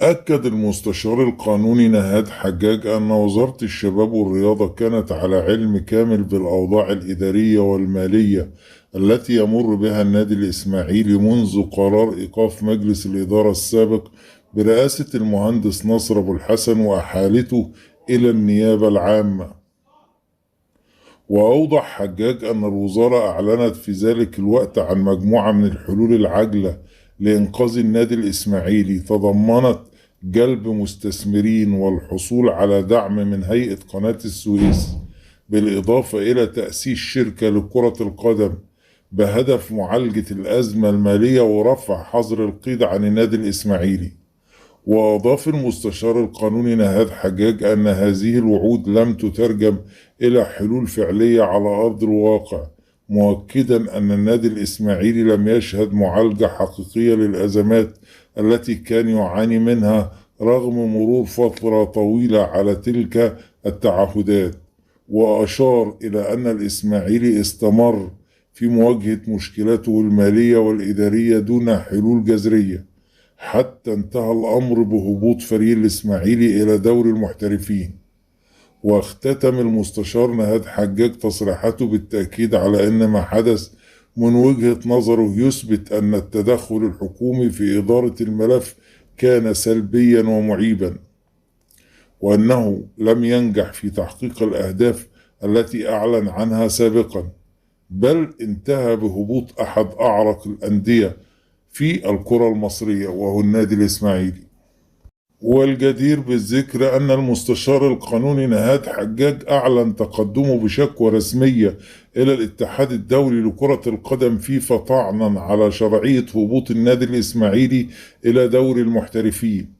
أكد المستشار القانوني نهاد حجاج أن وزارة الشباب والرياضة كانت على علم كامل بالأوضاع الإدارية والمالية التي يمر بها النادي الإسماعيلي منذ قرار إيقاف مجلس الإدارة السابق برئاسة المهندس نصر أبو الحسن وأحالته إلى النيابة العامة. وأوضح حجاج أن الوزارة أعلنت في ذلك الوقت عن مجموعة من الحلول العاجلة لإنقاذ النادي الإسماعيلي، تضمنت جلب مستثمرين والحصول على دعم من هيئة قناة السويس، بالإضافة إلى تأسيس شركة لكرة القدم بهدف معالجة الأزمة المالية ورفع حظر القيد عن النادي الإسماعيلي. وأضاف المستشار القانوني نهاد حجاج أن هذه الوعود لم تترجم إلى حلول فعلية على أرض الواقع، مؤكدا أن النادي الإسماعيلي لم يشهد معالجة حقيقية للأزمات التي كان يعاني منها رغم مرور فترة طويلة على تلك التعهدات. وأشار إلى أن الإسماعيلي استمر في مواجهة مشكلاته المالية والإدارية دون حلول جذرية، حتى انتهى الأمر بهبوط فريق الإسماعيلي إلى دوري المحترفين. واختتم المستشار نهاد حجاج تصريحاته بالتأكيد على أن ما حدث من وجهة نظره يثبت أن التدخل الحكومي في إدارة الملف كان سلبيا ومعيبا، وأنه لم ينجح في تحقيق الأهداف التي أعلن عنها سابقا، بل انتهى بهبوط أحد أعرق الأندية في الكرة المصرية وهو النادي الإسماعيلي. والجدير بالذكر أن المستشار القانوني نهاد حجاج أعلن تقدمه بشكوى رسمية إلى الاتحاد الدولي لكرة القدم فيفا طعنا على شرعية هبوط النادي الإسماعيلي إلى دوري المحترفين.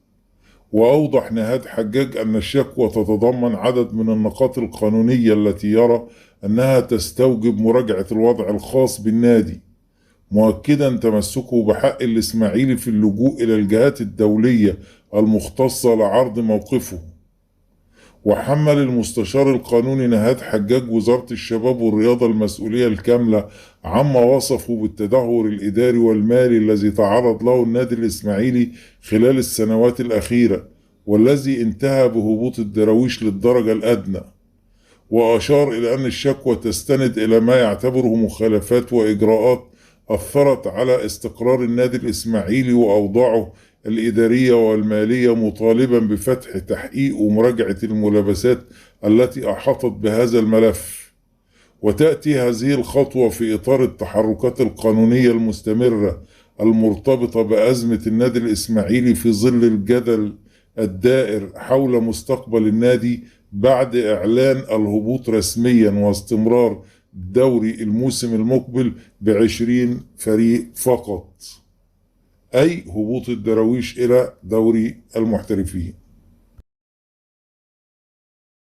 وأوضح نهاد حجاج أن الشكوى تتضمن عدد من النقاط القانونية التي يرى أنها تستوجب مراجعة الوضع الخاص بالنادي، مؤكدا تمسكه بحق الإسماعيلي في اللجوء إلى الجهات الدولية المختصة لعرض موقفه. وحمل المستشار القانوني نهاد حجاج وزارة الشباب والرياضة المسؤولية الكاملة عما وصفه بالتدهور الإداري والمالي الذي تعرض له النادي الإسماعيلي خلال السنوات الأخيرة، والذي انتهى بهبوط الدراويش للدرجة الأدنى. وأشار إلى أن الشكوى تستند إلى ما يعتبره مخالفات وإجراءات أثرت على استقرار النادي الإسماعيلي وأوضاعه الإدارية والمالية، مطالبا بفتح تحقيق ومراجعة الملابسات التي أحاطت بهذا الملف. وتأتي هذه الخطوة في إطار التحركات القانونية المستمرة المرتبطة بأزمة النادي الإسماعيلي في ظل الجدل الدائر حول مستقبل النادي بعد إعلان الهبوط رسميا واستمرار دوري الموسم المقبل ب20 فريق فقط، أي هبوط الدراويش إلى دوري المحترفين.